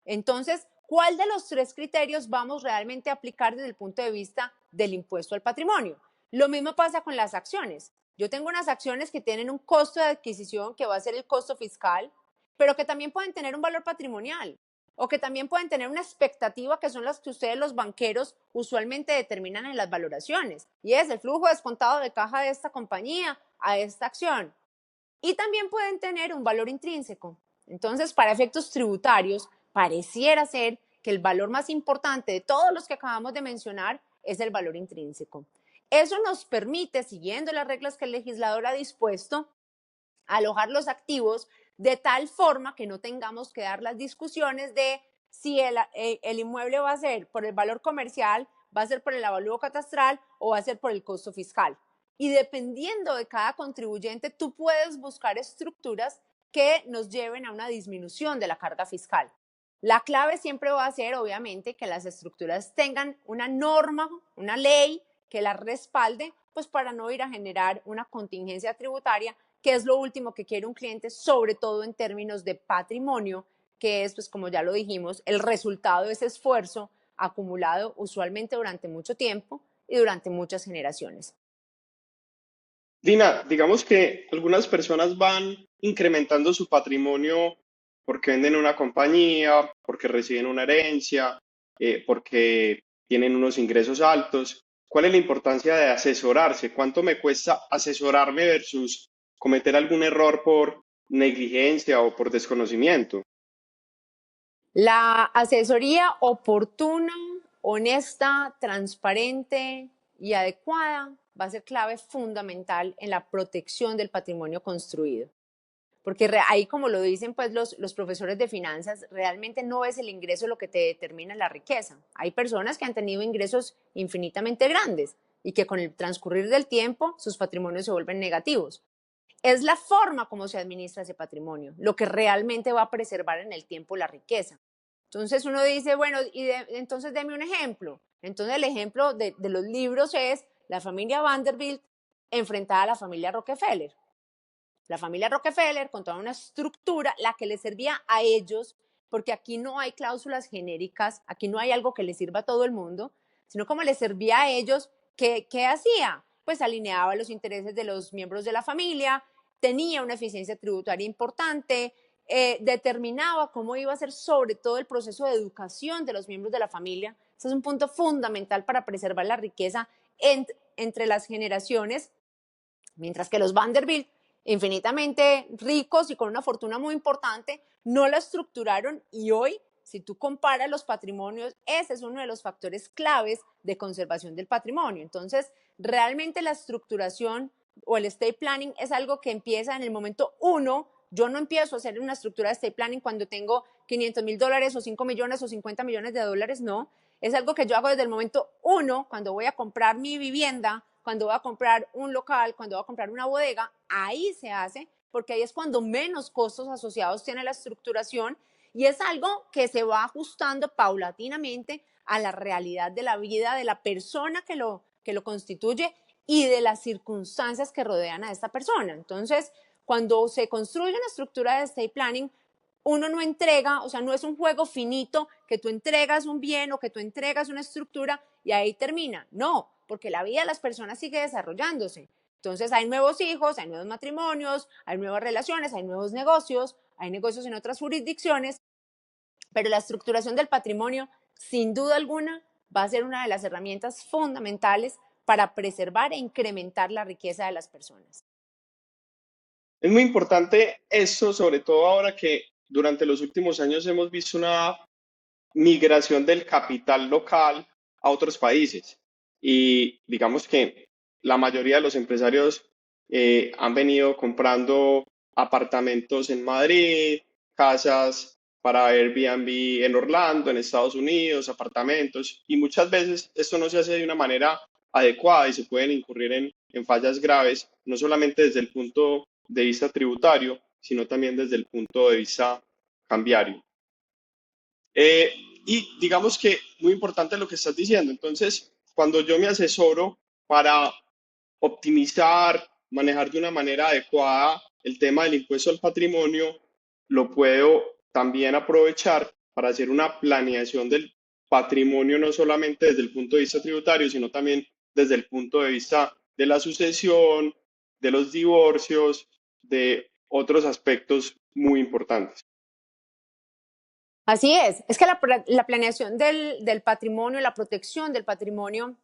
Entonces, ¿cuál de los 3 criterios vamos realmente a aplicar desde el punto de vista del impuesto al patrimonio? Lo mismo pasa con las acciones. Yo tengo unas acciones que tienen un costo de adquisición que va a ser el costo fiscal, pero que también pueden tener un valor patrimonial o que también pueden tener una expectativa, que son las que ustedes los banqueros usualmente determinan en las valoraciones, y es el flujo descontado de caja de esta compañía a esta acción. Y también pueden tener un valor intrínseco. Entonces, para efectos tributarios, pareciera ser que el valor más importante de todos los que acabamos de mencionar es el valor intrínseco. Eso nos permite, siguiendo las reglas que el legislador ha dispuesto, alojar los activos de tal forma que no tengamos que dar las discusiones de si el inmueble va a ser por el valor comercial, va a ser por el avalúo catastral o va a ser por el costo fiscal. Y dependiendo de cada contribuyente, tú puedes buscar estructuras que nos lleven a una disminución de la carga fiscal. La clave siempre va a ser, obviamente, que las estructuras tengan una norma, una ley que las respalde, pues para no ir a generar una contingencia tributaria, que es lo último que quiere un cliente, sobre todo en términos de patrimonio, que es, pues como ya lo dijimos, el resultado de ese esfuerzo acumulado usualmente durante mucho tiempo y durante muchas generaciones. Dina, digamos que algunas personas van incrementando su patrimonio porque venden una compañía, porque reciben una herencia, porque tienen unos ingresos altos. ¿Cuál es la importancia de asesorarse? ¿Cuánto me cuesta asesorarme versus cometer algún error por negligencia o por desconocimiento? La asesoría oportuna, honesta, transparente y adecuada va a ser clave fundamental en la protección del patrimonio construido. Porque ahí, como lo dicen pues los profesores de finanzas, realmente no es el ingreso lo que te determina la riqueza. Hay personas que han tenido ingresos infinitamente grandes y que con el transcurrir del tiempo sus patrimonios se vuelven negativos. Es la forma como se administra ese patrimonio lo que realmente va a preservar en el tiempo la riqueza. Entonces uno dice, bueno, entonces deme un ejemplo. Entonces el ejemplo de los libros es la familia Vanderbilt enfrentada a la familia Rockefeller. La familia Rockefeller con toda una estructura, la que les servía a ellos, porque aquí no hay cláusulas genéricas, aquí no hay algo que les sirva a todo el mundo, sino como les servía a ellos, ¿qué hacía? Pues alineaba los intereses de los miembros de la familia, tenía una eficiencia tributaria importante, determinaba cómo iba a ser sobre todo el proceso de educación de los miembros de la familia. Ese es un punto fundamental para preservar la riqueza entre las generaciones, mientras que los Vanderbilt, infinitamente ricos y con una fortuna muy importante, no la estructuraron y hoy si tú comparas los patrimonios, ese es uno de los factores claves de conservación del patrimonio. Entonces, realmente la estructuración o el estate planning es algo que empieza en el momento uno. Yo no empiezo a hacer una estructura de estate planning cuando tengo $500,000 o 5 millones o 50 millones de dólares, no. Es algo que yo hago desde el momento uno, cuando voy a comprar mi vivienda, cuando voy a comprar un local, cuando voy a comprar una bodega, ahí se hace, porque ahí es cuando menos costos asociados tiene la estructuración y es algo que se va ajustando paulatinamente a la realidad de la vida de la persona que lo constituye y de las circunstancias que rodean a esta persona. Entonces, cuando se construye una estructura de estate planning, uno no entrega, o sea, no es un juego finito que tú entregas un bien o que tú entregas una estructura y ahí termina. No, porque la vida de las personas sigue desarrollándose. Entonces hay nuevos hijos, hay nuevos matrimonios, hay nuevas relaciones, hay nuevos negocios, hay negocios en otras jurisdicciones, pero la estructuración del patrimonio, sin duda alguna, va a ser una de las herramientas fundamentales para preservar e incrementar la riqueza de las personas. Es muy importante esto, sobre todo ahora que durante los últimos años hemos visto una migración del capital local a otros países. Y digamos que la mayoría de los empresarios han venido comprando apartamentos en Madrid, casas para Airbnb en Orlando, en Estados Unidos, apartamentos, y muchas veces esto no se hace de una manera adecuada y se pueden incurrir en fallas graves, no solamente desde el punto de vista tributario, sino también desde el punto de vista cambiario. Eh, y digamos que muy importante lo que estás diciendo. Entonces, cuando yo me asesoro para optimizar, manejar de una manera adecuada el tema del impuesto al patrimonio, lo puedo también aprovechar para hacer una planeación del patrimonio, no solamente desde el punto de vista tributario, sino también desde el punto de vista de la sucesión, de los divorcios, de otros aspectos muy importantes. Así es que la planeación del patrimonio, la protección del patrimonio,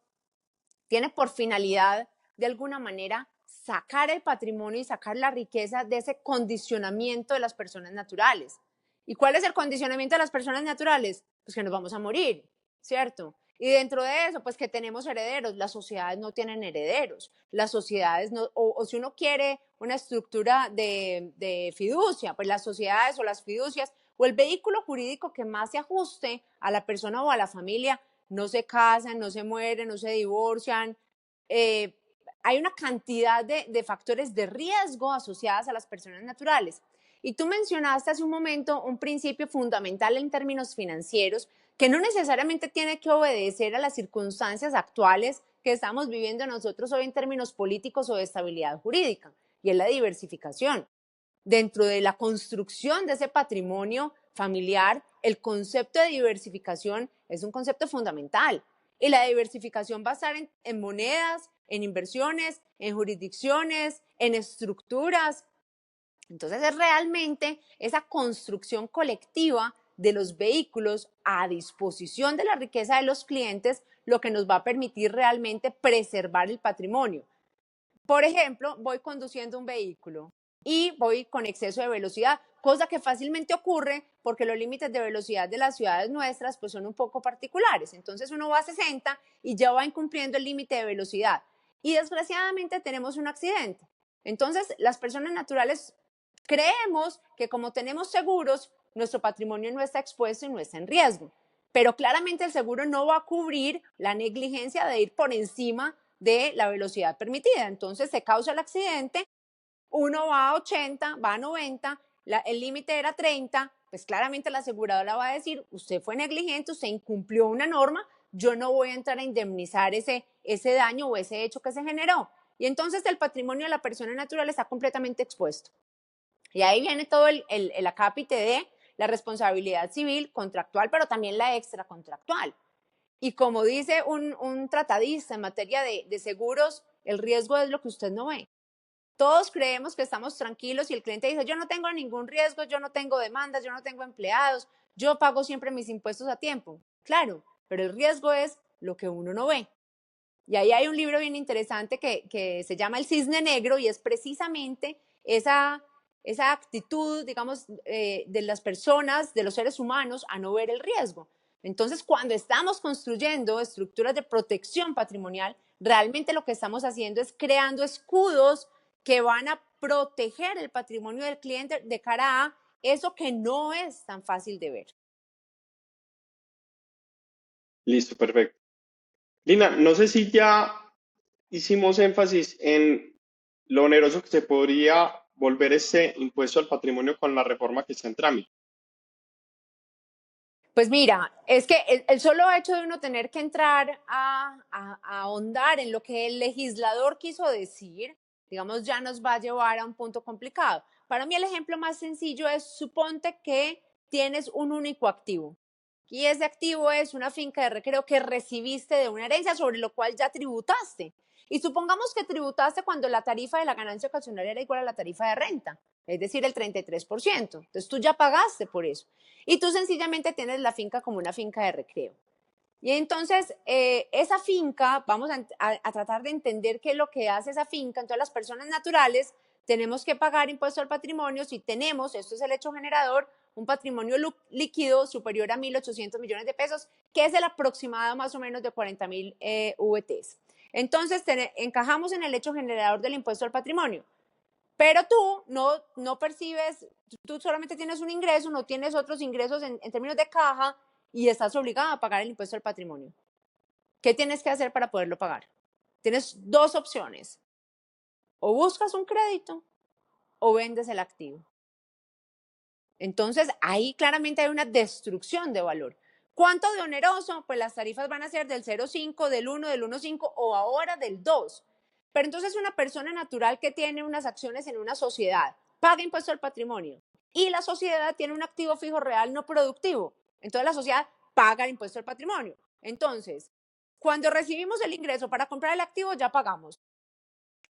tiene por finalidad, de alguna manera, sacar el patrimonio y sacar la riqueza de ese condicionamiento de las personas naturales. ¿Y cuál es el condicionamiento de las personas naturales? Pues que nos vamos a morir, ¿cierto? Y dentro de eso, pues que tenemos herederos. Las sociedades no tienen herederos. Las sociedades no, o si uno quiere una estructura de fiducia, pues las sociedades o las fiducias o el vehículo jurídico que más se ajuste a la persona o a la familia, no se casan, no se mueren, no se divorcian. Eh, Hay una cantidad de factores de riesgo asociadas a las personas naturales. Y tú mencionaste hace un momento un principio fundamental en términos financieros que no necesariamente tiene que obedecer a las circunstancias actuales que estamos viviendo nosotros hoy en términos políticos o de estabilidad jurídica, y es la diversificación. Dentro de la construcción de ese patrimonio familiar, el concepto de diversificación es un concepto fundamental. Y la diversificación va a estar en monedas, en inversiones, en jurisdicciones, en estructuras. Entonces es realmente esa construcción colectiva de los vehículos a disposición de la riqueza de los clientes lo que nos va a permitir realmente preservar el patrimonio. Por ejemplo, voy conduciendo un vehículo y voy con exceso de velocidad, cosa que fácilmente ocurre porque los límites de velocidad de las ciudades nuestras pues son un poco particulares. Entonces uno va a 60 y ya va incumpliendo el límite de velocidad. Y desgraciadamente tenemos un accidente. Entonces las personas naturales creemos que como tenemos seguros, nuestro patrimonio no está expuesto y no está en riesgo. Pero claramente el seguro no va a cubrir la negligencia de ir por encima de la velocidad permitida. Entonces se causa el accidente, uno va a 80, va a 90, el límite era 30, pues claramente la aseguradora va a decir, usted fue negligente, usted incumplió una norma, yo no voy a entrar a indemnizar ese daño o ese hecho que se generó. Y entonces el patrimonio de la persona natural está completamente expuesto. Y ahí viene todo el acápite de la responsabilidad civil contractual, pero también la extracontractual. Y como dice un tratadista en materia de seguros, el riesgo es lo que usted no ve. Todos creemos que estamos tranquilos y el cliente dice, yo no tengo ningún riesgo, yo no tengo demandas, yo no tengo empleados, yo pago siempre mis impuestos a tiempo. Claro, pero el riesgo es lo que uno no ve. Y ahí hay un libro bien interesante que se llama El Cisne Negro y es precisamente esa actitud, digamos, de las personas, de los seres humanos, a no ver el riesgo. Entonces, cuando estamos construyendo estructuras de protección patrimonial, realmente lo que estamos haciendo es creando escudos que van a proteger el patrimonio del cliente de cara a eso que no es tan fácil de ver. Listo, perfecto. Lina, no sé si ya hicimos énfasis en lo oneroso que se podría volver ese impuesto al patrimonio con la reforma que está en trámite. Pues mira, es que el solo hecho de uno tener que entrar a ahondar en lo que el legislador quiso decir, digamos, ya nos va a llevar a un punto complicado. Para mí el ejemplo más sencillo es, suponte que tienes un único activo y ese activo es una finca de recreo que recibiste de una herencia sobre lo cual ya tributaste. Y supongamos que tributaste cuando la tarifa de la ganancia ocasional era igual a la tarifa de renta, es decir, el 33%. Entonces tú ya pagaste por eso. Y tú sencillamente tienes la finca como una finca de recreo. Y entonces, esa finca, vamos a tratar de entender qué es lo que hace esa finca. Entonces, las personas naturales tenemos que pagar impuesto al patrimonio si tenemos, esto es el hecho generador, un patrimonio líquido superior a 1.800 millones de pesos, que es el aproximado más o menos de 40.000 VTs. Entonces, encajamos en el hecho generador del impuesto al patrimonio. Pero tú no percibes, tú solamente tienes un ingreso, no tienes otros ingresos en términos de caja y estás obligado a pagar el impuesto al patrimonio. ¿Qué tienes que hacer para poderlo pagar? Tienes dos opciones. O buscas un crédito o vendes el activo. Entonces, ahí claramente hay una destrucción de valor. ¿Cuánto de oneroso? Pues las tarifas van a ser del 0,5, del 1, del 1,5 o ahora del 2. Pero entonces una persona natural que tiene unas acciones en una sociedad paga impuesto al patrimonio y la sociedad tiene un activo fijo real no productivo. Entonces la sociedad paga el impuesto al patrimonio. Entonces, cuando recibimos el ingreso para comprar el activo, ya pagamos.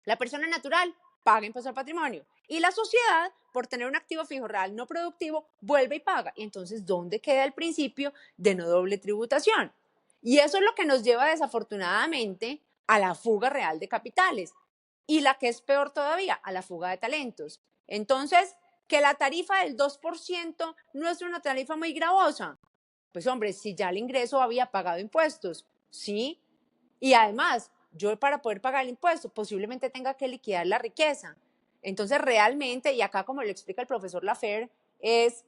La persona natural paga impuesto al patrimonio y la sociedad, por tener un activo fijo real no productivo, vuelve y paga. Y entonces, ¿dónde queda el principio de no doble tributación? Y eso es lo que nos lleva desafortunadamente a la fuga real de capitales y la que es peor todavía, a la fuga de talentos. Entonces, que la tarifa del 2% no es una tarifa muy gravosa. Pues hombre, si ya el ingreso había pagado impuestos, ¿sí? Y además, yo para poder pagar el impuesto posiblemente tenga que liquidar la riqueza. Entonces, realmente, y acá como lo explica el profesor Lafer, es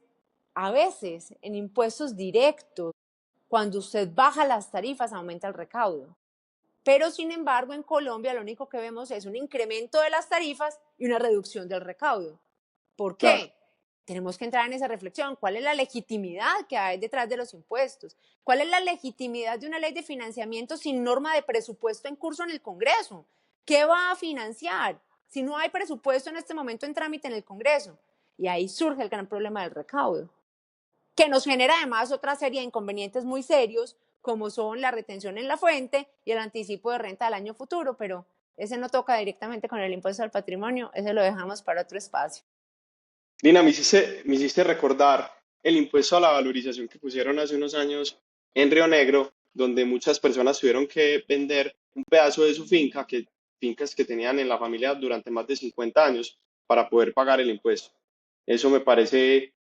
a veces en impuestos directos, cuando usted baja las tarifas, aumenta el recaudo. Pero, sin embargo, en Colombia lo único que vemos es un incremento de las tarifas y una reducción del recaudo. ¿Por Claro. qué? Tenemos que entrar en esa reflexión. ¿Cuál es la legitimidad que hay detrás de los impuestos? ¿Cuál es la legitimidad de una ley de financiamiento sin norma de presupuesto en curso en el Congreso? ¿Qué va a financiar si no hay presupuesto en este momento en trámite en el Congreso? Y ahí surge el gran problema del recaudo, que nos genera además otra serie de inconvenientes muy serios, como son la retención en la fuente y el anticipo de renta del año futuro, pero ese no toca directamente con el impuesto al patrimonio, ese lo dejamos para otro espacio. Lina, me hiciste recordar el impuesto a la valorización que pusieron hace unos años en Río Negro, donde muchas personas tuvieron que vender un pedazo de su finca, fincas que tenían en la familia durante más de 50 años, para poder pagar el impuesto. Eso me parece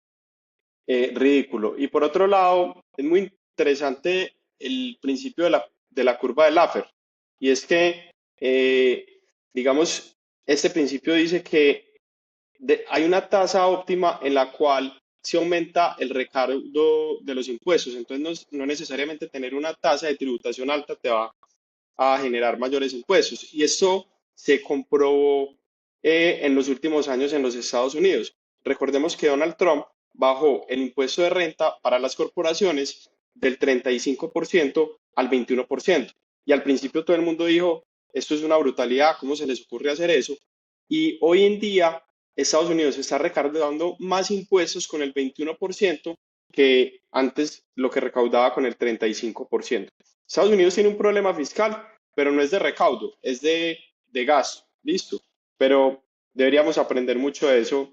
ridículo. Y por otro lado, es muy interesante el principio de la curva de Laffer. Y es que, digamos, este principio dice que hay una tasa óptima en la cual se aumenta el recargo de los impuestos. Entonces, no necesariamente tener una tasa de tributación alta te va a generar mayores impuestos. Y esto se comprobó en los últimos años en los Estados Unidos. Recordemos que Donald Trump bajó el impuesto de renta para las corporaciones del 35% al 21%. Y al principio todo el mundo dijo, esto es una brutalidad, ¿cómo se les ocurre hacer eso? Y hoy en día Estados Unidos está recaudando más impuestos con el 21% que antes lo que recaudaba con el 35%. Estados Unidos tiene un problema fiscal, pero no es de recaudo, es de gasto, listo. Pero deberíamos aprender mucho de eso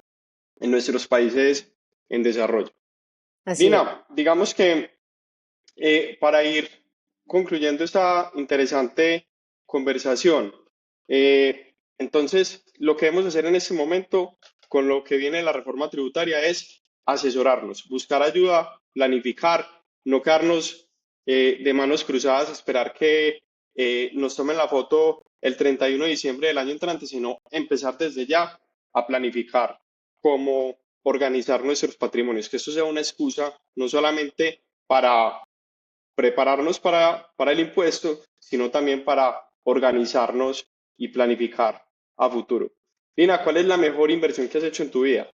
en nuestros países en desarrollo. Así es. Dina, digamos que para ir concluyendo esta interesante conversación, entonces lo que debemos hacer en este momento con lo que viene la reforma tributaria es asesorarnos, buscar ayuda, planificar, no quedarnos de manos cruzadas, esperar que nos tomen la foto el 31 de diciembre del año entrante, sino empezar desde ya a planificar cómo organizar nuestros patrimonios, que esto sea una excusa no solamente para prepararnos para el impuesto, sino también para organizarnos y planificar a futuro. Lina, ¿cuál es la mejor inversión que has hecho en tu vida?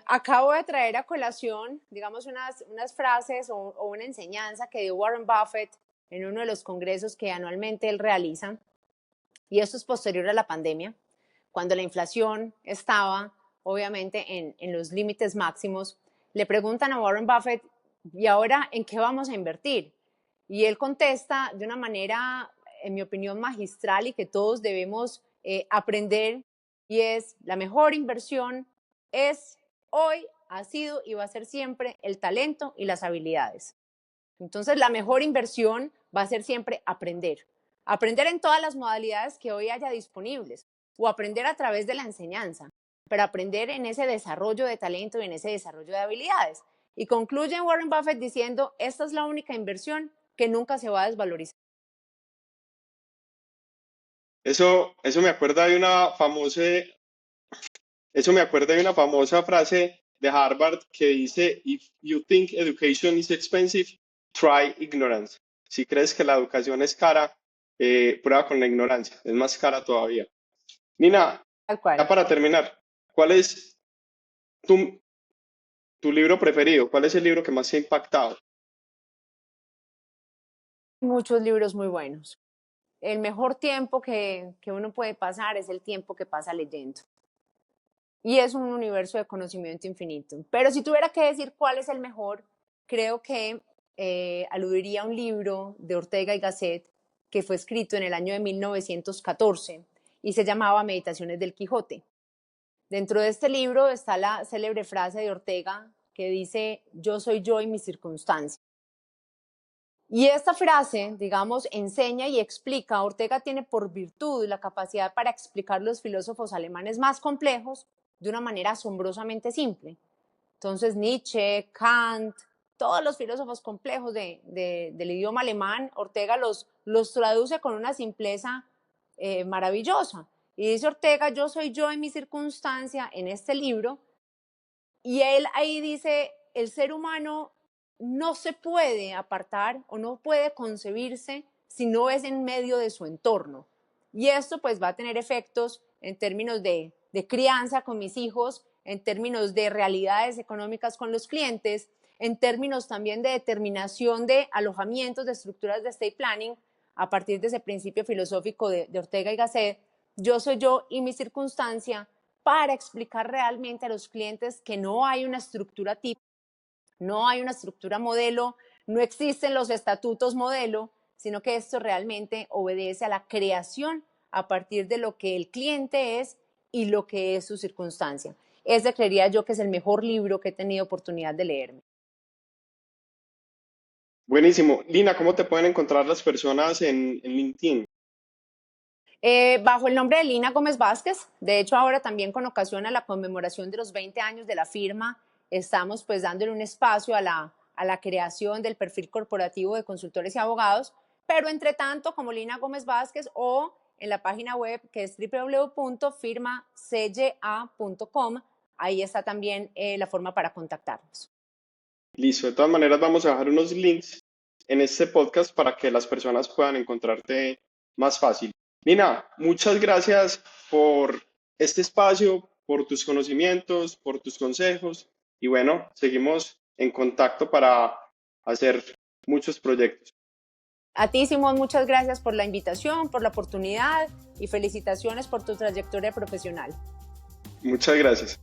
Acabo de traer a colación, digamos, unas frases o una enseñanza que dio Warren Buffett en uno de los congresos que anualmente él realiza, y esto es posterior a la pandemia, cuando la inflación estaba obviamente en los límites máximos. Le preguntan a Warren Buffett, ¿y ahora en qué vamos a invertir? Y él contesta de una manera, en mi opinión, magistral y que todos debemos aprender, y es: la mejor inversión es hoy, ha sido y va a ser siempre el talento y las habilidades. Entonces, la mejor inversión va a ser siempre aprender. Aprender en todas las modalidades que hoy haya disponibles, o aprender a través de la enseñanza, pero aprender en ese desarrollo de talento y en ese desarrollo de habilidades. Y concluye Warren Buffett diciendo: esta es la única inversión que nunca se va a desvalorizar. Eso me acuerda de una famosa frase de Harvard que dice: If you think education is expensive, try ignorance. Si crees que la educación es cara, prueba con la ignorancia, es más cara todavía. Nina, Tal ya cual. para terminar, ¿cuál es tu, tu libro preferido? ¿Cuál es el libro que más te ha impactado? Muchos libros muy buenos. El mejor tiempo que uno puede pasar es el tiempo que pasa leyendo. Y es un universo de conocimiento infinito. Pero si tuviera que decir cuál es el mejor, creo que aludiría a un libro de Ortega y Gasset que fue escrito en el año de 1914 y se llamaba Meditaciones del Quijote. Dentro de este libro está la célebre frase de Ortega que dice: yo soy yo y mis circunstancias. Y esta frase, digamos, enseña y explica. Ortega tiene por virtud la capacidad para explicar los filósofos alemanes más complejos de una manera asombrosamente simple. Entonces, Nietzsche, Kant, todos los filósofos complejos del idioma alemán, Ortega los traduce con una simpleza maravillosa. Y dice Ortega: yo soy yo en mi circunstancia, en este libro, y él ahí dice: el ser humano no se puede apartar o no puede concebirse si no es en medio de su entorno. Y esto pues va a tener efectos en términos de crianza con mis hijos, en términos de realidades económicas con los clientes, en términos también de determinación de alojamientos, de estructuras de estate planning, a partir de ese principio filosófico de Ortega y Gasset: yo soy yo y mi circunstancia, para explicar realmente a los clientes que no hay una estructura tipo, no hay una estructura modelo, no existen los estatutos modelo, sino que esto realmente obedece a la creación a partir de lo que el cliente es y lo que es su circunstancia. Ese creería yo que es el mejor libro que he tenido oportunidad de leerme. Buenísimo. Lina, ¿cómo te pueden encontrar las personas en LinkedIn? Bajo el nombre de Lina Gómez Vázquez. De hecho, ahora también con ocasión a la conmemoración de los 20 años de la firma, estamos pues dándole un espacio a la creación del perfil corporativo de consultores y abogados, pero entre tanto como Lina Gómez Vázquez, o en la página web que es www.firmacya.com. Ahí está también la forma para contactarnos. Listo, de todas maneras vamos a dejar unos links en este podcast para que las personas puedan encontrarte más fácil. Nina, muchas gracias por este espacio, por tus conocimientos, por tus consejos, y bueno, seguimos en contacto para hacer muchos proyectos. A ti, Simón, muchas gracias por la invitación, por la oportunidad, y felicitaciones por tu trayectoria profesional. Muchas gracias.